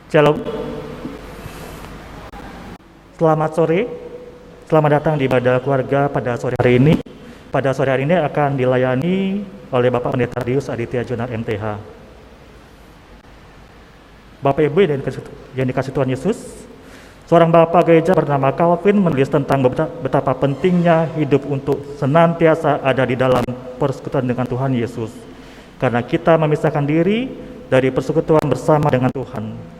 Shalom, selamat sore, selamat datang di ibadah keluarga pada sore hari ini. Pada sore hari ini akan dilayani oleh Bapak Pendeta Dius Aditya Jonar MTH. Bapak Ibu yang dikasih Tuhan Yesus, seorang Bapak Gereja bernama Calvin menulis tentang betapa pentingnya hidup untuk senantiasa ada di dalam persekutuan dengan Tuhan Yesus. Karena kita memisahkan diri dari persekutuan bersama dengan Tuhan,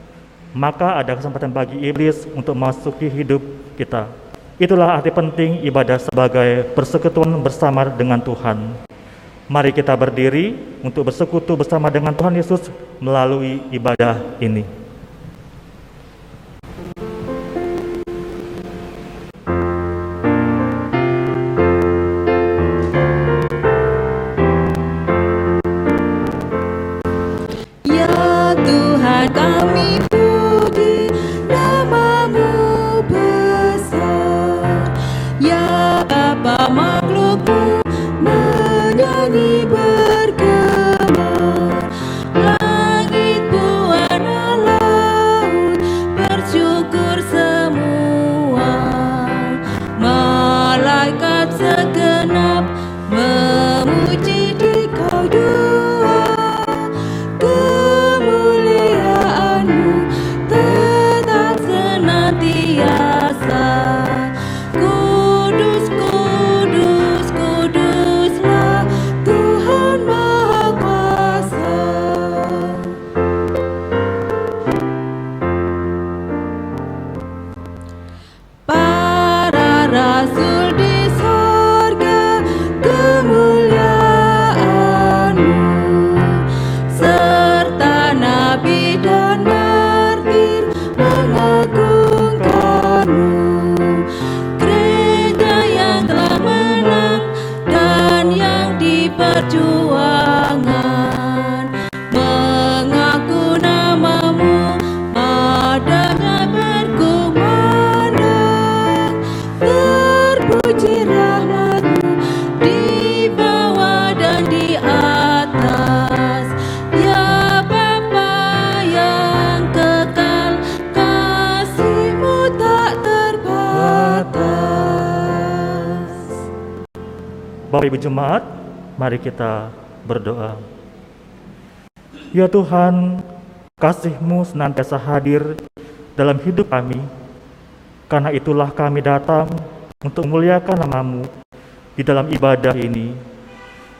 maka ada kesempatan bagi iblis untuk masuki hidup kita. Itulah arti penting ibadah sebagai persekutuan bersama dengan Tuhan. Mari kita berdiri untuk bersekutu bersama dengan Tuhan Yesus melalui ibadah ini. Ya Tuhan kami puji nama-Mu besar, ya Bapa makhluk-Mu menyanyi bergema, langit buana laut bersyukur semua, malaikat segenap memuji Dikau dua, kemuliaan-Mu tetap senantiasa. Kudus, kudus, kuduslah Tuhan Maha Kuasa. Para rasul di sorga, kemuliaan-Mu, serta nabi dan martir mengagungkan-Mu. Gereja yang telah menang dan yang di perjuangan mengaku nama-Mu, adanya berkumandang. Terpuji rahmat-Mu di bawah dan di atas, ya Bapa yang kekal, kasih-Mu tak terbatas. Bapak Ibu Jemaat, mari kita berdoa. Ya Tuhan, kasih-Mu senantiasa hadir dalam hidup kami. Karena itulah kami datang untuk memuliakan nama-Mu di dalam ibadah ini.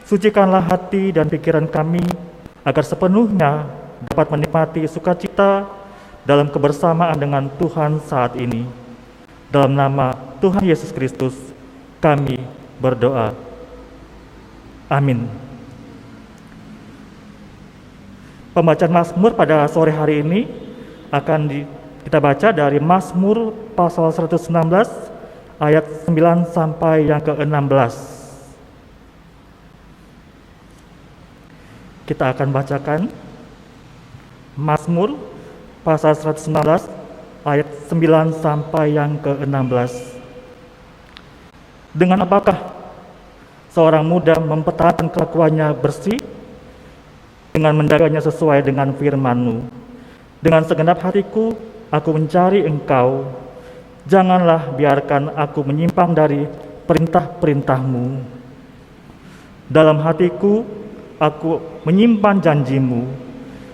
Sucikanlah hati dan pikiran kami agar sepenuhnya dapat menikmati sukacita dalam kebersamaan dengan Tuhan saat ini. Dalam nama Tuhan Yesus Kristus, kami berdoa. Amin. Pembacaan Mazmur pada sore hari ini akan kita baca dari Mazmur pasal 119 ayat 9 sampai yang ke-16. Kita akan bacakan Mazmur pasal 119 ayat 9 sampai yang ke-16. Dengan apakah seorang muda mempertahankan kelakuannya bersih? Dengan menjaganya sesuai dengan firman-Mu. Dengan segenap hatiku aku mencari Engkau. Janganlah biarkan aku menyimpang dari perintah-perintah-Mu. Dalam hatiku aku menyimpan janji-Mu,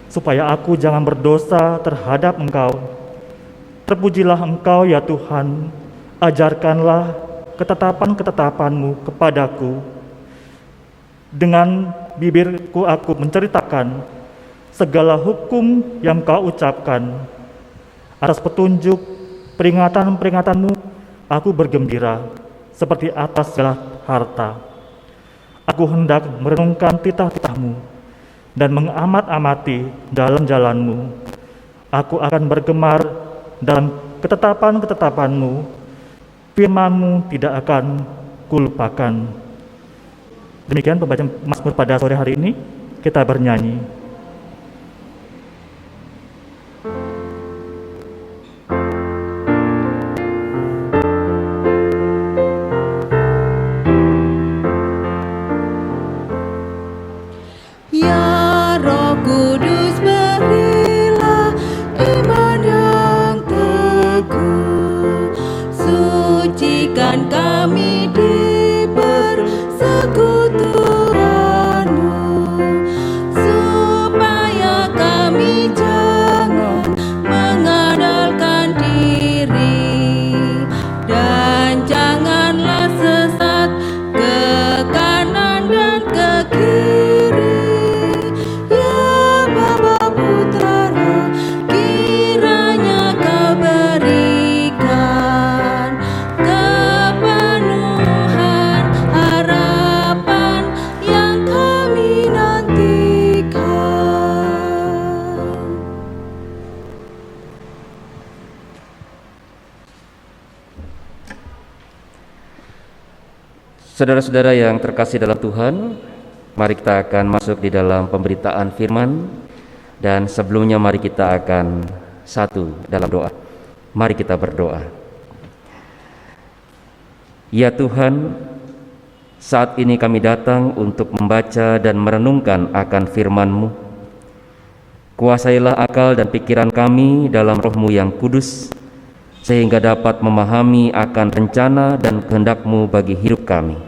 supaya aku jangan berdosa terhadap Engkau. Terpujilah Engkau ya Tuhan, ajarkanlah ketetapan-ketetapan-Mu kepadaku. Dengan bibirku aku menceritakan segala hukum yang Kau ucapkan. Atas petunjuk peringatan-peringatan-Mu aku bergembira seperti atas segala harta. Aku hendak merenungkan titah-titah-Mu dan mengamat-amati dalam jalan-Mu. Aku akan bergemar dalam ketetapan-ketetapan-Mu. Firman-Mu tidak akan kulupakan. Demikian pembacaan Mazmur pada sore hari ini. Kita bernyanyi. Ya Roh Kudus berilah iman Saudara-saudara yang terkasih dalam Tuhan, mari kita akan masuk di dalam pemberitaan firman. Dan sebelumnya mari kita akan satu dalam doa. Mari kita berdoa. Ya Tuhan, saat ini kami datang untuk membaca dan merenungkan akan firman-Mu. Kuasailah akal dan pikiran kami dalam Roh-Mu yang kudus, sehingga dapat memahami akan rencana dan kehendak-Mu bagi hidup kami.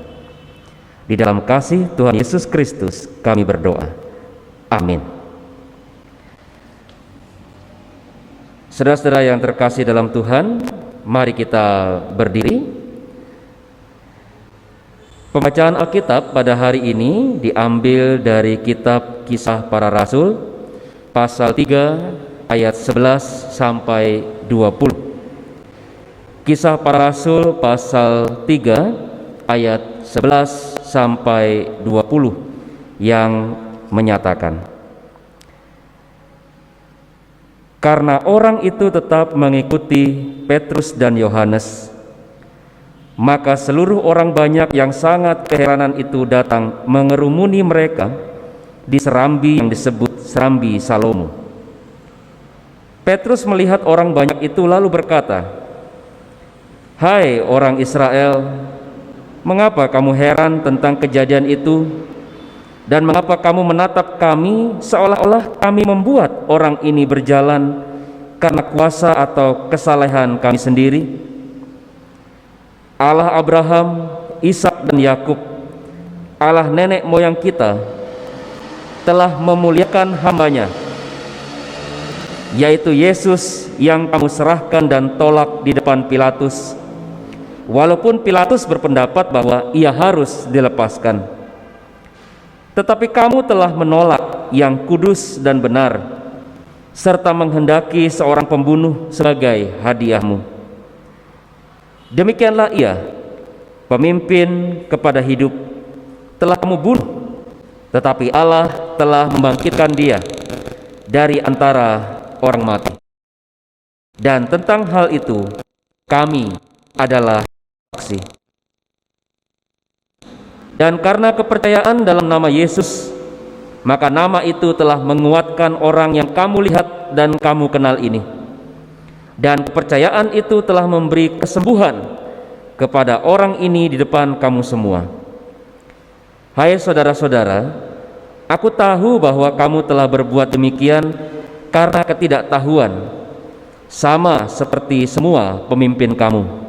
Di dalam kasih Tuhan Yesus Kristus kami berdoa. Amin. Saudara-saudara yang terkasih dalam Tuhan, mari kita berdiri. Pembacaan Alkitab pada hari ini diambil dari kitab Kisah Para Rasul, pasal 3 ayat 11 sampai 20. Kisah Para Rasul pasal 3 ayat 11 sampai 20 yang menyatakan, karena orang itu tetap mengikuti Petrus dan Yohanes, maka seluruh orang banyak yang sangat keheranan itu datang mengerumuni mereka di serambi yang disebut serambi Salomo. Petrus melihat orang banyak itu lalu berkata, "Hai orang Israel, mengapa kamu heran tentang kejadian itu? Dan mengapa kamu menatap kami seolah-olah kami membuat orang ini berjalan karena kuasa atau kesalehan kami sendiri? Allah Abraham, Ishak dan Yakub, Allah nenek moyang kita, telah memuliakan hambanya, yaitu Yesus yang kamu serahkan dan tolak di depan Pilatus, walaupun Pilatus berpendapat bahwa ia harus dilepaskan. Tetapi kamu telah menolak yang kudus dan benar, serta menghendaki seorang pembunuh sebagai hadiahmu. Demikianlah ia, pemimpin kepada hidup, telah kamu bunuh, tetapi Allah telah membangkitkan dia dari antara orang mati. Dan tentang hal itu kami adalah saksi. Dan karena kepercayaan dalam nama Yesus, maka nama itu telah menguatkan orang yang kamu lihat dan kamu kenal ini. Dan kepercayaan itu telah memberi kesembuhan kepada orang ini di depan kamu semua. Hai saudara-saudara, aku tahu bahwa kamu telah berbuat demikian karena ketidaktahuan, sama seperti semua pemimpin kamu.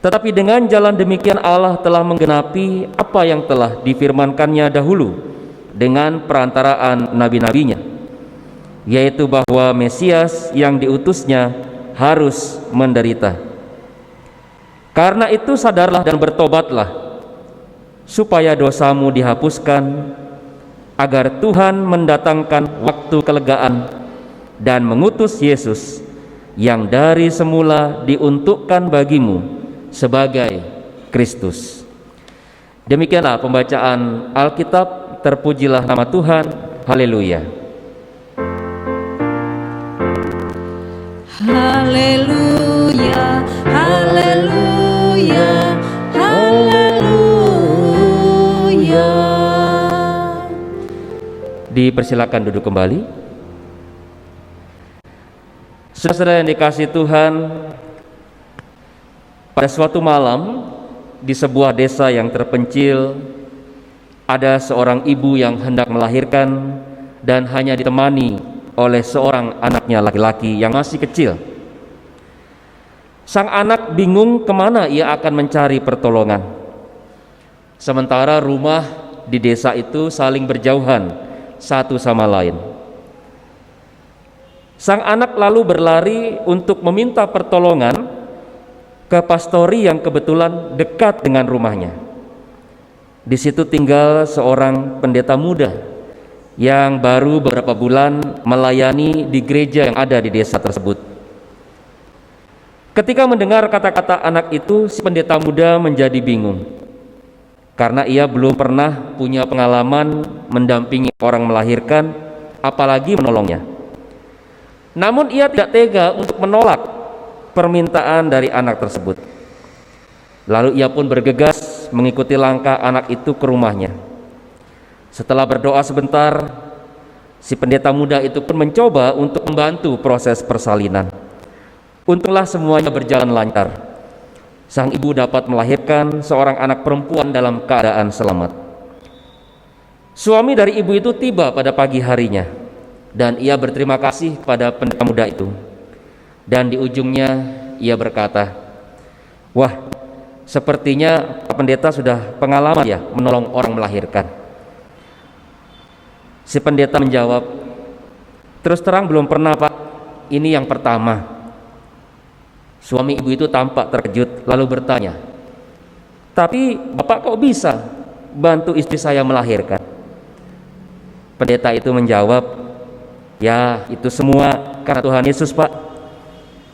Tetapi dengan jalan demikian Allah telah menggenapi apa yang telah difirmankannya dahulu dengan perantaraan nabi-nabinya, yaitu bahwa Mesias yang diutusnya harus menderita. Karena itu sadarlah dan bertobatlah, supaya dosamu dihapuskan, agar Tuhan mendatangkan waktu kelegaan dan mengutus Yesus yang dari semula diuntukkan bagimu sebagai Kristus. Demikianlah pembacaan Alkitab. Terpujilah nama Tuhan. Haleluya. Haleluya, haleluya, haleluya. Dipersilakan duduk kembali. Saudara yang dikasihi Tuhan, pada suatu malam di sebuah desa yang terpencil, ada seorang ibu yang hendak melahirkan dan hanya ditemani oleh seorang anaknya laki-laki yang masih kecil. Sang anak bingung kemana ia akan mencari pertolongan. Sementara rumah di desa itu saling berjauhan satu sama lain. Sang anak lalu berlari untuk meminta pertolongan ke pastori yang kebetulan dekat dengan rumahnya. Di situ tinggal seorang pendeta muda yang baru beberapa bulan melayani di gereja yang ada di desa tersebut. Ketika mendengar kata-kata anak itu, si pendeta muda menjadi bingung, karena ia belum pernah punya pengalaman mendampingi orang melahirkan, apalagi menolongnya. Namun ia tidak tega untuk menolak permintaan dari anak tersebut. Lalu ia pun bergegas mengikuti langkah anak itu ke rumahnya. Setelah berdoa sebentar, si pendeta muda itu pun mencoba untuk membantu proses persalinan. Untunglah semuanya berjalan lancar. Sang ibu dapat melahirkan seorang anak perempuan dalam keadaan selamat. Suami dari ibu itu tiba pada pagi harinya, dan ia berterima kasih kepada pendeta muda itu. Dan di ujungnya ia berkata, "Wah, sepertinya Pak Pendeta sudah pengalaman ya menolong orang melahirkan." Si pendeta menjawab, "Terus terang belum pernah, Pak. Ini yang pertama." Suami ibu itu tampak terkejut lalu bertanya, "Tapi Bapak kok bisa bantu istri saya melahirkan?" Pendeta itu menjawab, "Ya, itu semua karena Tuhan Yesus, Pak.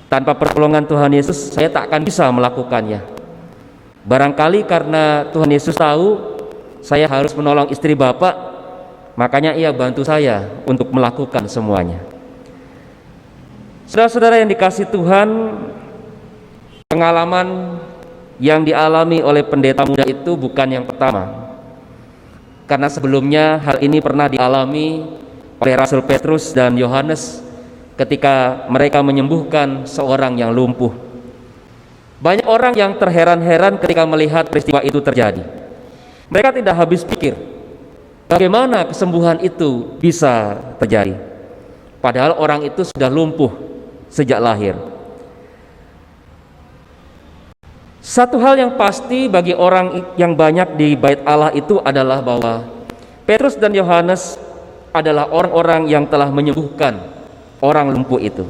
Tanpa pertolongan Tuhan Yesus, saya tak akan bisa melakukannya. Barangkali karena Tuhan Yesus tahu saya harus menolong istri Bapak, makanya ia bantu saya untuk melakukan semuanya." Saudara-saudara yang dikasihi Tuhan, pengalaman yang dialami oleh pendeta muda itu bukan yang pertama. Karena sebelumnya hal ini pernah dialami oleh Rasul Petrus dan Yohanes ketika mereka menyembuhkan seorang yang lumpuh. Banyak orang yang terheran-heran ketika melihat peristiwa itu terjadi. Mereka tidak habis pikir bagaimana kesembuhan itu bisa terjadi, padahal orang itu sudah lumpuh sejak lahir. Satu hal yang pasti bagi orang yang banyak di Bait Allah itu adalah bahwa Petrus dan Yohanes adalah orang-orang yang telah menyembuhkan orang lumpuh itu.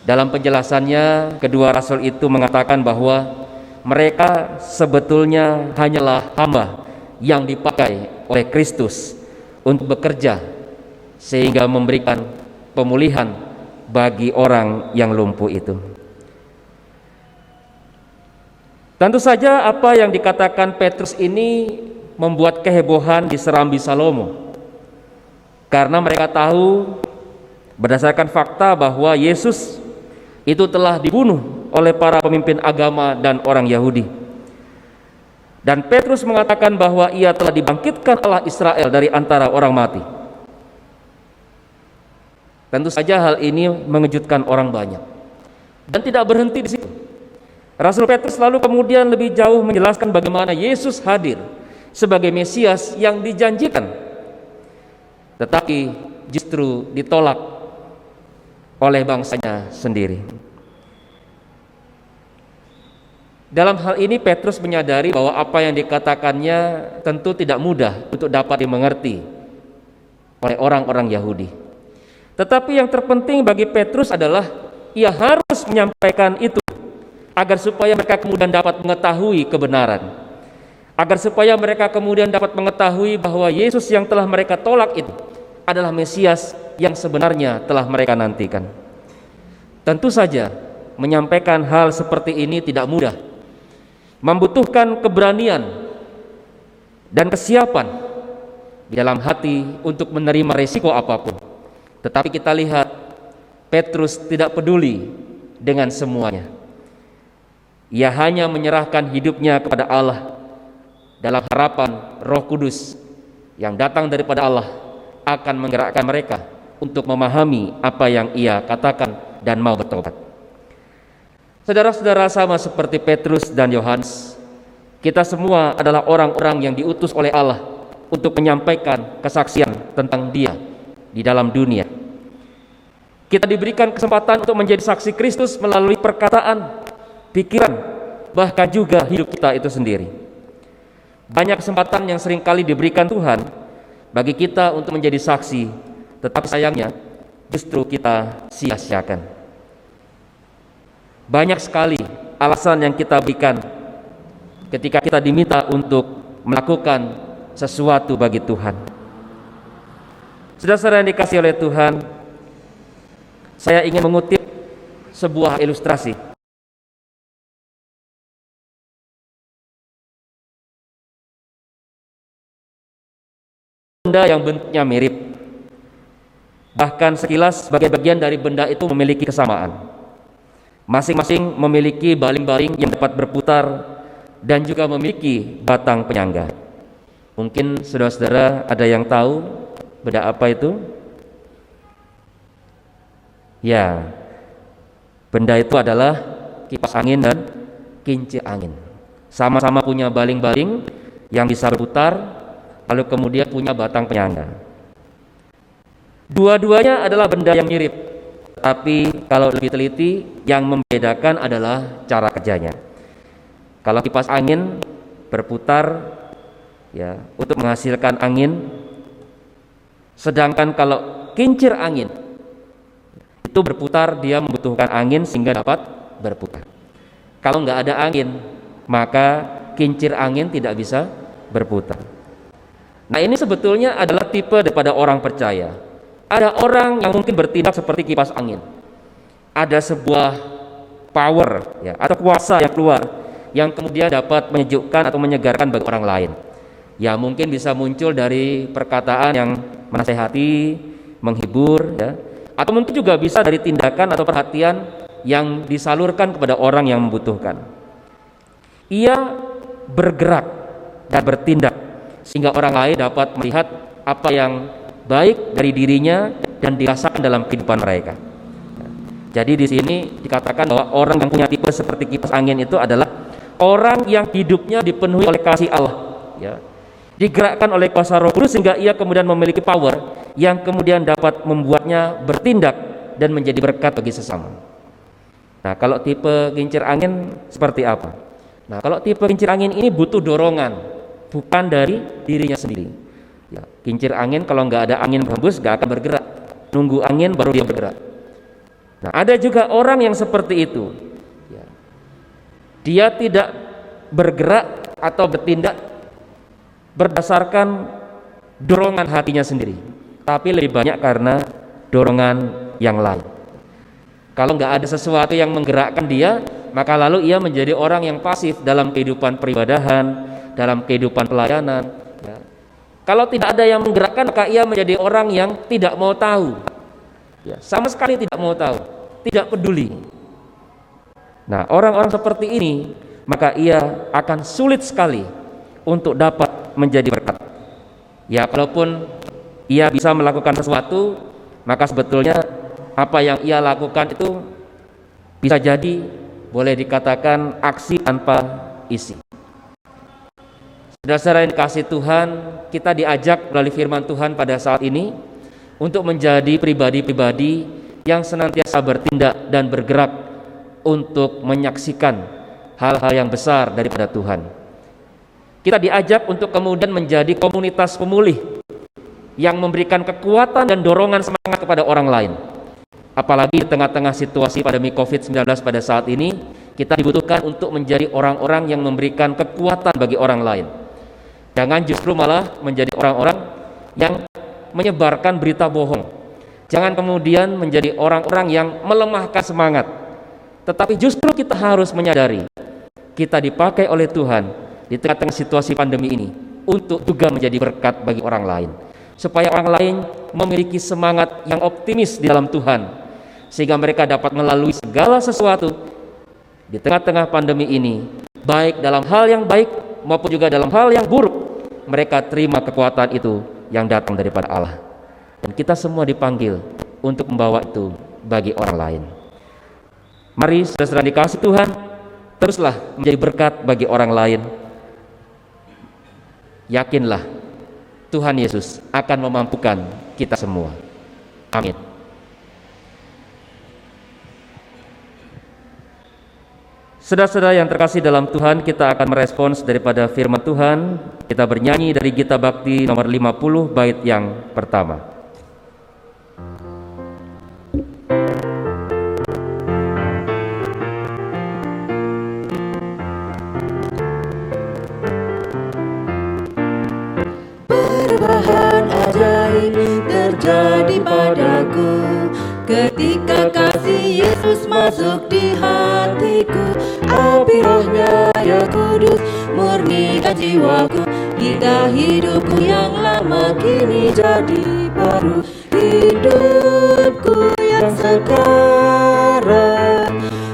Dalam penjelasannya, kedua rasul itu mengatakan bahwa mereka sebetulnya hanyalah hamba yang dipakai oleh Kristus untuk bekerja sehingga memberikan pemulihan bagi orang yang lumpuh itu. Tentu saja apa yang dikatakan Petrus ini membuat kehebohan di Serambi Salomo, karena mereka tahu berdasarkan fakta bahwa Yesus itu telah dibunuh oleh para pemimpin agama dan orang Yahudi. Dan Petrus mengatakan bahwa ia telah dibangkitkan Allah Israel dari antara orang mati. Tentu saja hal ini mengejutkan orang banyak. Dan tidak berhenti di situ. Rasul Petrus lalu kemudian lebih jauh menjelaskan bagaimana Yesus hadir sebagai Mesias yang dijanjikan, tetapi justru ditolak oleh bangsanya sendiri. Dalam hal ini Petrus menyadari bahwa apa yang dikatakannya tentu tidak mudah untuk dapat dimengerti oleh orang-orang Yahudi. Tetapi yang terpenting bagi Petrus adalah ia harus menyampaikan itu agar supaya mereka kemudian dapat mengetahui kebenaran, agar supaya mereka kemudian dapat mengetahui bahwa Yesus yang telah mereka tolak itu adalah Mesias yang sebenarnya telah mereka nantikan. Tentu saja menyampaikan hal seperti ini tidak mudah, membutuhkan keberanian dan kesiapan di dalam hati untuk menerima resiko apapun. Tetapi kita lihat Petrus tidak peduli dengan semuanya. Ia hanya menyerahkan hidupnya kepada Allah dalam harapan Roh Kudus yang datang daripada Allah akan menggerakkan mereka untuk memahami apa yang ia katakan dan mau bertobat. Saudara-saudara, sama seperti Petrus dan Yohanes, kita semua adalah orang-orang yang diutus oleh Allah untuk menyampaikan kesaksian tentang Dia di dalam dunia. Kita diberikan kesempatan untuk menjadi saksi Kristus melalui perkataan, pikiran, bahkan juga hidup kita itu sendiri. Banyak kesempatan yang seringkali diberikan Tuhan bagi kita untuk menjadi saksi, tetapi sayangnya justru kita sia-siakan. Banyak sekali alasan yang kita berikan ketika kita diminta untuk melakukan sesuatu bagi Tuhan. Saudara-saudara yang dikasihi oleh Tuhan, saya ingin mengutip sebuah ilustrasi. Benda yang bentuknya mirip, bahkan sekilas sebagai bagian dari benda itu memiliki kesamaan. Masing-masing memiliki baling-baling yang dapat berputar dan juga memiliki batang penyangga. Mungkin saudara-saudara ada yang tahu benda apa itu? Ya, benda itu adalah kipas angin dan kincir angin. Sama-sama punya baling-baling yang bisa berputar, lalu kemudian punya batang penyangga. Dua-duanya adalah benda yang mirip, tapi kalau lebih teliti, yang membedakan adalah cara kerjanya. Kalau kipas angin berputar ya untuk menghasilkan angin, sedangkan kalau kincir angin itu berputar, dia membutuhkan angin sehingga dapat berputar. Kalau nggak ada angin, maka kincir angin tidak bisa berputar. Nah, ini sebetulnya adalah tipe daripada orang percaya. Ada orang yang mungkin bertindak seperti kipas angin. Ada sebuah power ya, atau kuasa yang keluar yang kemudian dapat menyejukkan atau menyegarkan bagi orang lain. Ya, mungkin bisa muncul dari perkataan yang menasehati, menghibur ya, atau mungkin juga bisa dari tindakan atau perhatian yang disalurkan kepada orang yang membutuhkan. Ia bergerak dan bertindak sehingga orang lain dapat melihat apa yang baik dari dirinya dan dirasakan dalam kehidupan mereka. Jadi di sini dikatakan bahwa orang yang punya tipe seperti kipas angin itu adalah orang yang hidupnya dipenuhi oleh kasih Allah, ya, digerakkan oleh kuasa Roh Kudus sehingga ia kemudian memiliki power yang kemudian dapat membuatnya bertindak dan menjadi berkat bagi sesama. Nah, kalau tipe kincir angin seperti apa? Nah, kalau tipe kincir angin ini butuh dorongan, bukan dari dirinya sendiri. Ya, kincir angin kalau nggak ada angin berhembus nggak akan bergerak, nunggu angin baru dia bergerak. Nah, ada juga orang yang seperti itu. Ya, dia tidak bergerak atau bertindak berdasarkan dorongan hatinya sendiri, tapi lebih banyak karena dorongan yang lain. Kalau nggak ada sesuatu yang menggerakkan dia, maka lalu ia menjadi orang yang pasif dalam kehidupan peribadahan, dalam kehidupan pelayanan. Ya. Kalau tidak ada yang menggerakkan, maka ia menjadi orang yang tidak mau tahu. Ya, sama sekali tidak mau tahu, tidak peduli. Nah, orang-orang seperti ini, maka ia akan sulit sekali untuk dapat menjadi berkat. Ya, walaupun ia bisa melakukan sesuatu, maka sebetulnya apa yang ia lakukan itu bisa jadi boleh dikatakan aksi tanpa isi. Saudara-saudara yang dikasihi Tuhan, kita diajak melalui firman Tuhan pada saat ini untuk menjadi pribadi-pribadi yang senantiasa bertindak dan bergerak untuk menyaksikan hal-hal yang besar daripada Tuhan. Kita diajak untuk kemudian menjadi komunitas pemulih yang memberikan kekuatan dan dorongan semangat kepada orang lain. Apalagi di tengah-tengah situasi pandemi COVID-19 pada saat ini, kita dibutuhkan untuk menjadi orang-orang yang memberikan kekuatan bagi orang lain. Jangan justru malah menjadi orang-orang yang menyebarkan berita bohong. Jangan kemudian menjadi orang-orang yang melemahkan semangat. Tetapi justru kita harus menyadari kita dipakai oleh Tuhan di tengah-tengah situasi pandemi ini untuk juga menjadi berkat bagi orang lain, supaya orang lain memiliki semangat yang optimis di dalam Tuhan, sehingga mereka dapat melalui segala sesuatu di tengah-tengah pandemi ini, baik dalam hal yang baik maupun juga dalam hal yang buruk. Mereka terima kekuatan itu yang datang daripada Allah, dan kita semua dipanggil untuk membawa itu bagi orang lain. Mari saudara-saudara dikasihi Tuhan, teruslah menjadi berkat bagi orang lain. Yakinlah Tuhan Yesus akan memampukan kita semua. Amin. Saudara-saudara yang terkasih dalam Tuhan, kita akan merespons daripada firman Tuhan. Kita bernyanyi dari Gita Bakti nomor 50 bait yang pertama. Perubahan ajaib terjadi padaku ketika kasih Yesus masuk di hatiku. Api Roh-Nya ya kudus murnikan jiwaku, hingga hidupku yang lama kini jadi baru. Hidupku yang sekarang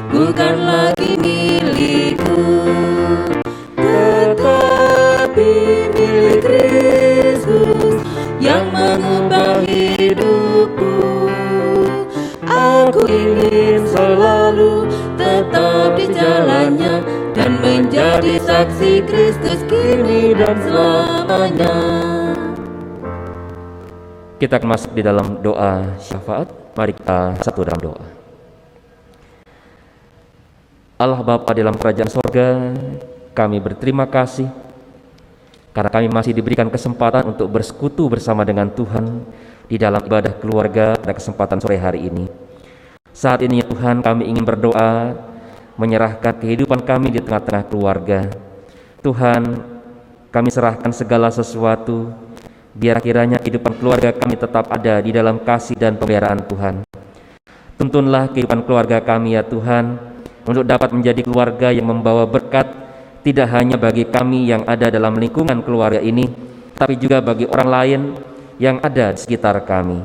bukan lagi milikku, selalu tetap di jalannya dan menjadi saksi Kristus kini dan selamanya. Kita akan masuk di dalam doa syafaat. Mari kita satu dalam doa. Allah Bapa di dalam kerajaan sorga, kami berterima kasih karena kami masih diberikan kesempatan untuk bersekutu bersama dengan Tuhan di dalam ibadah keluarga pada kesempatan sore hari ini. Saat ini ya Tuhan, kami ingin berdoa menyerahkan kehidupan kami di tengah-tengah keluarga. Tuhan, kami serahkan segala sesuatu, biar kiranya kehidupan keluarga kami tetap ada di dalam kasih dan pemeliharaan Tuhan. Tuntunlah kehidupan keluarga kami ya Tuhan, untuk dapat menjadi keluarga yang membawa berkat, tidak hanya bagi kami yang ada dalam lingkungan keluarga ini, tapi juga bagi orang lain yang ada di sekitar kami.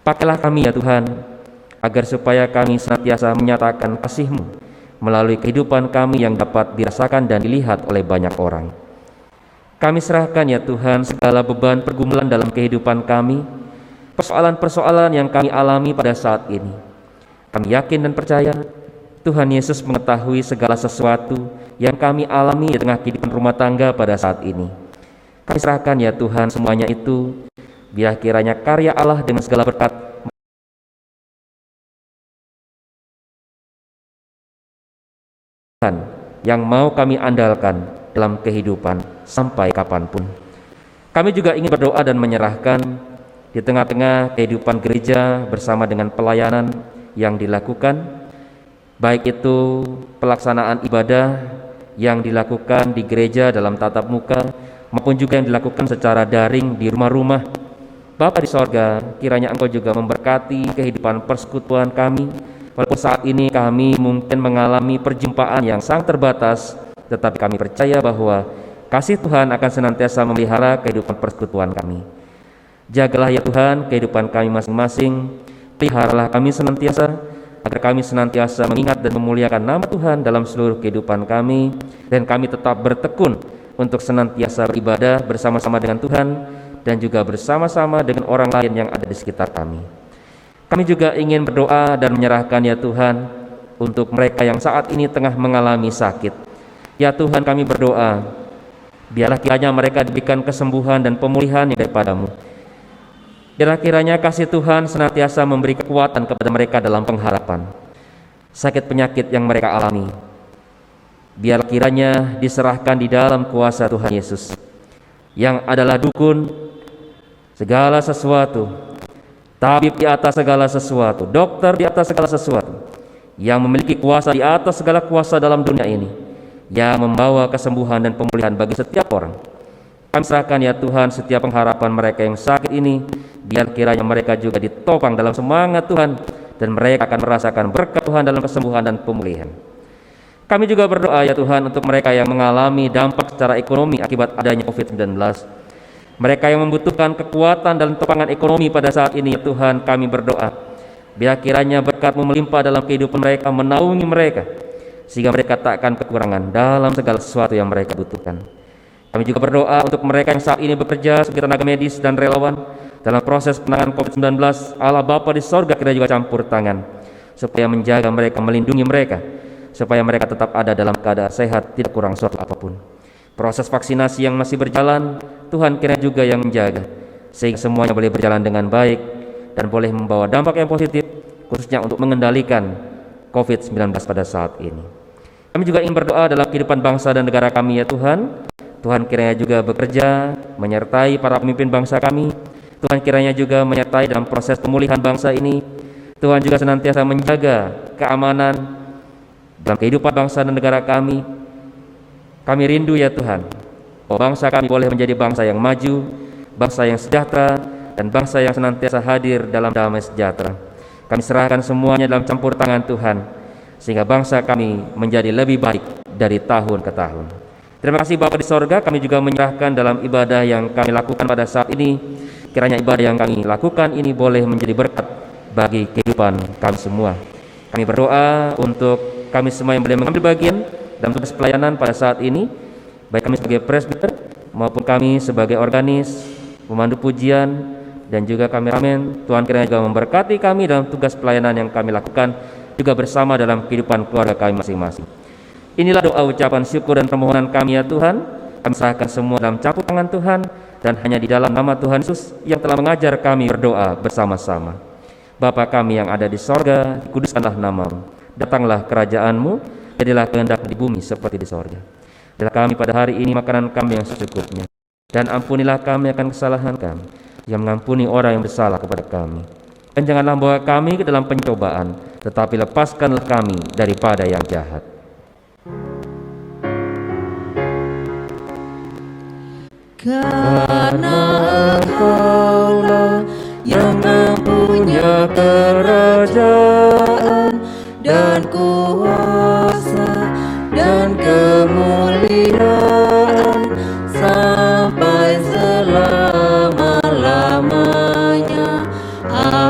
Pakailah kami ya Tuhan, agar supaya kami senantiasa menyatakan kasih-Mu melalui kehidupan kami yang dapat dirasakan dan dilihat oleh banyak orang. Kami serahkan ya Tuhan segala beban pergumulan dalam kehidupan kami, persoalan-persoalan yang kami alami pada saat ini. Kami yakin dan percaya Tuhan Yesus mengetahui segala sesuatu yang kami alami di tengah kehidupan rumah tangga pada saat ini. Kami serahkan ya Tuhan semuanya itu, biar kiranya karya Allah dengan segala berkat Tuhan yang mau kami andalkan dalam kehidupan sampai kapanpun. Kami juga ingin berdoa dan menyerahkan di tengah-tengah kehidupan gereja bersama dengan pelayanan yang dilakukan, baik itu pelaksanaan ibadah yang dilakukan di gereja dalam tatap muka maupun juga yang dilakukan secara daring di rumah-rumah. Bapa di sorga, kiranya Engkau juga memberkati kehidupan persekutuan kami. Walaupun saat ini kami mungkin mengalami perjumpaan yang sangat terbatas, tetapi kami percaya bahwa kasih Tuhan akan senantiasa memelihara kehidupan persekutuan kami. Jagalah ya Tuhan kehidupan kami masing-masing, peliharalah kami senantiasa, agar kami senantiasa mengingat dan memuliakan nama Tuhan dalam seluruh kehidupan kami, dan kami tetap bertekun untuk senantiasa beribadah bersama-sama dengan Tuhan dan juga bersama-sama dengan orang lain yang ada di sekitar kami. Kami juga ingin berdoa dan menyerahkan ya Tuhan untuk mereka yang saat ini tengah mengalami sakit. Ya Tuhan, kami berdoa, biarlah kiranya mereka diberikan kesembuhan dan pemulihan yang daripada-Mu. Biarlah kiranya kasih Tuhan senantiasa memberi kekuatan kepada mereka dalam pengharapan sakit penyakit yang mereka alami. Biarlah kiranya diserahkan di dalam kuasa Tuhan Yesus, yang adalah dukun segala sesuatu, tabib di atas segala sesuatu, dokter di atas segala sesuatu, yang memiliki kuasa di atas segala kuasa dalam dunia ini, yang membawa kesembuhan dan pemulihan bagi setiap orang. Kami serahkan ya Tuhan setiap pengharapan mereka yang sakit ini, biar kiranya mereka juga ditopang dalam semangat Tuhan, dan mereka akan merasakan berkat Tuhan dalam kesembuhan dan pemulihan. Kami juga berdoa ya Tuhan untuk mereka yang mengalami dampak secara ekonomi akibat adanya COVID-19. Mereka yang membutuhkan kekuatan dan topangan ekonomi pada saat ini ya Tuhan, kami berdoa, biar kiranya berkat-Mu melimpah dalam kehidupan mereka, menaungi mereka, sehingga mereka tak akan kekurangan dalam segala sesuatu yang mereka butuhkan. Kami juga berdoa untuk mereka yang saat ini bekerja sebagai tenaga medis dan relawan dalam proses penanganan COVID-19. Allah Bapa di sorga kita juga campur tangan, supaya menjaga mereka, melindungi mereka, supaya mereka tetap ada dalam keadaan sehat, tidak kurang suatu apapun. Proses vaksinasi yang masih berjalan, Tuhan kiranya juga yang menjaga, sehingga semuanya boleh berjalan dengan baik dan boleh membawa dampak yang positif, khususnya untuk mengendalikan COVID-19 pada saat ini. Kami juga ingin berdoa dalam kehidupan bangsa dan negara kami ya Tuhan. Tuhan kiranya juga bekerja menyertai para pemimpin bangsa kami. Tuhan kiranya juga menyertai dalam proses pemulihan bangsa ini. Tuhan juga senantiasa menjaga keamanan dalam kehidupan bangsa dan negara kami. Kami rindu ya Tuhan, bahwa bangsa kami boleh menjadi bangsa yang maju, bangsa yang sejahtera, dan bangsa yang senantiasa hadir dalam damai sejahtera. Kami serahkan semuanya dalam campur tangan Tuhan, sehingga bangsa kami menjadi lebih baik dari tahun ke tahun. Terima kasih Bapa di sorga, kami juga menyerahkan dalam ibadah yang kami lakukan pada saat ini. Kiranya ibadah yang kami lakukan ini boleh menjadi berkat bagi kehidupan kami semua. Kami berdoa untuk kami semua yang boleh mengambil bagian dalam tugas pelayanan pada saat ini, baik kami sebagai presbiter maupun kami sebagai organis, pemandu pujian, dan juga kameramen. Tuhan kiranya juga memberkati kami dalam tugas pelayanan yang kami lakukan, juga bersama dalam kehidupan keluarga kami masing-masing. Inilah doa ucapan syukur dan permohonan kami ya Tuhan. Kami serahkan semua dalam campur tangan Tuhan, dan hanya di dalam nama Tuhan Yesus yang telah mengajar kami berdoa bersama-sama. Bapa kami yang ada di sorga, dikuduskanlah namamu. Datanglah kerajaan-Mu, jadilah kehendak di bumi seperti di sorga. Berilah kami pada hari ini makanan kami yang secukupnya, dan ampunilah kami akan kesalahan kami, yang mengampuni orang yang bersalah kepada kami. Dan janganlah membawa kami ke dalam pencobaan, tetapi lepaskanlah kami daripada yang jahat. Karena Engkaulah yang mempunyai kerajaan dan kuasa dan kemuliaan sampai selama-lamanya. Amin.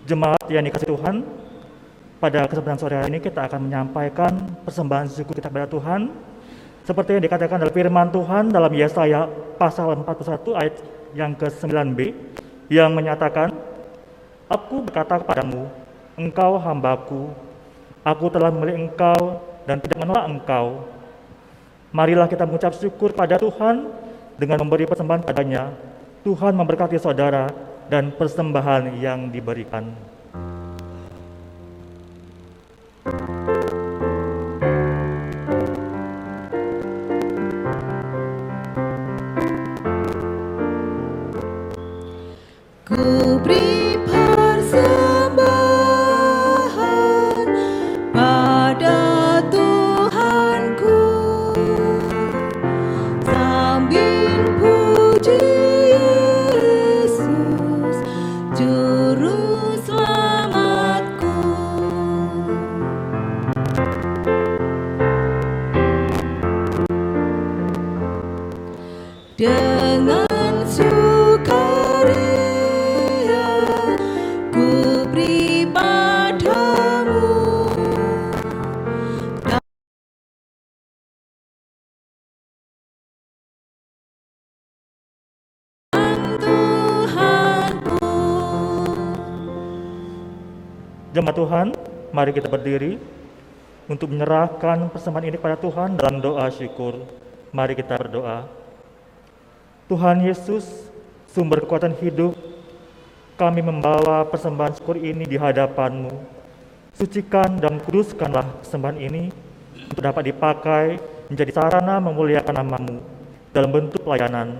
Jemaat yang dikasihi Tuhan, pada kesempatan sore hari ini kita akan menyampaikan persembahan syukur kita kepada Tuhan seperti yang dikatakan dalam firman Tuhan dalam Yesaya pasal 41 ayat yang ke-9b yang menyatakan, Aku berkata kepadamu, engkau hambaku, aku telah memilih engkau dan tidak menolak engkau. Marilah kita mengucap syukur pada Tuhan dengan memberi persembahan padanya. Tuhan memberkati saudara dan persembahan yang diberikan. Ku beri persembahan pada Tuhanku sambil puji Yesus, Juru Selamatku. Dengan sukaria ku beri padamu dan Tuhanku. Jemaat Tuhan, mari kita berdiri untuk menyerahkan persembahan ini kepada Tuhan dalam doa syukur. Mari kita berdoa. Tuhan Yesus, sumber kekuatan hidup, kami membawa persembahan syukur ini di hadapan-Mu. Sucikan dan kuduskanlah persembahan ini untuk dapat dipakai menjadi sarana memuliakan nama-Mu dalam bentuk pelayanan.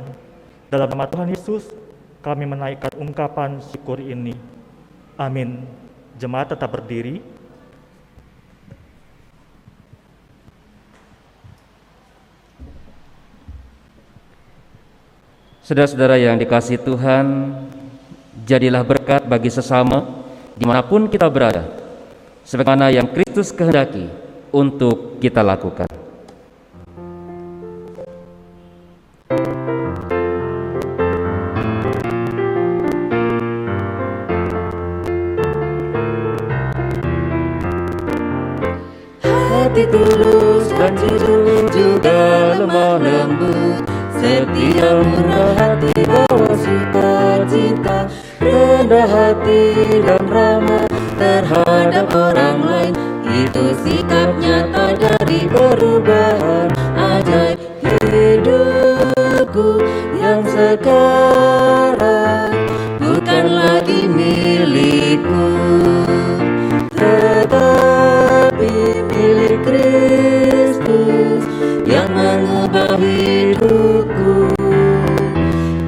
Dalam nama Tuhan Yesus, kami menaikkan ungkapan syukur ini. Amin. Jemaat tetap berdiri. Saudara-saudara yang dikasihi Tuhan, jadilah berkat bagi sesama dimanapun kita berada, sebagaimana yang Kristus kehendaki untuk kita lakukan. Hati tulus dan jujur juga lemah lembut, setia murah hati bawa sukacita, rendah hati dan ramah terhadap orang lain. Itu sikap nyata dari perubahan ajaib hidupku yang sekarang bukan lagi milikku, tetapi milik Kristus yang mengubah hidupku.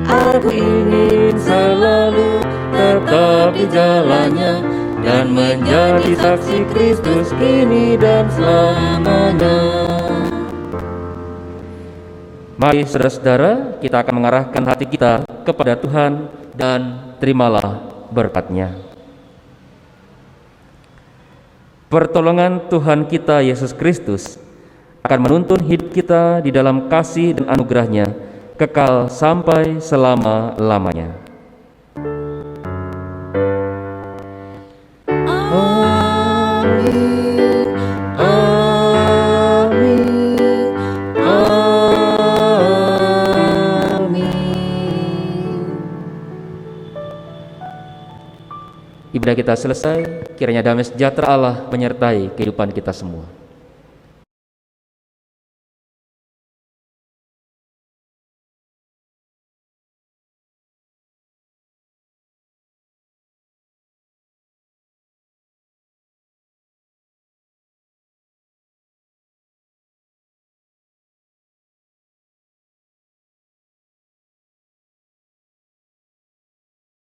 Aku ingin selalu tetap di jalannya dan menjadi saksi Kristus kini dan selamanya. Mari saudara-saudara, kita akan mengarahkan hati kita kepada Tuhan dan terimalah berkat-Nya. Pertolongan Tuhan kita Yesus Kristus akan menuntun hidup kita di dalam kasih dan anugerah-Nya kekal sampai selama-lamanya. Ibadah kita selesai, kiranya damai sejahtera Allah menyertai kehidupan kita semua.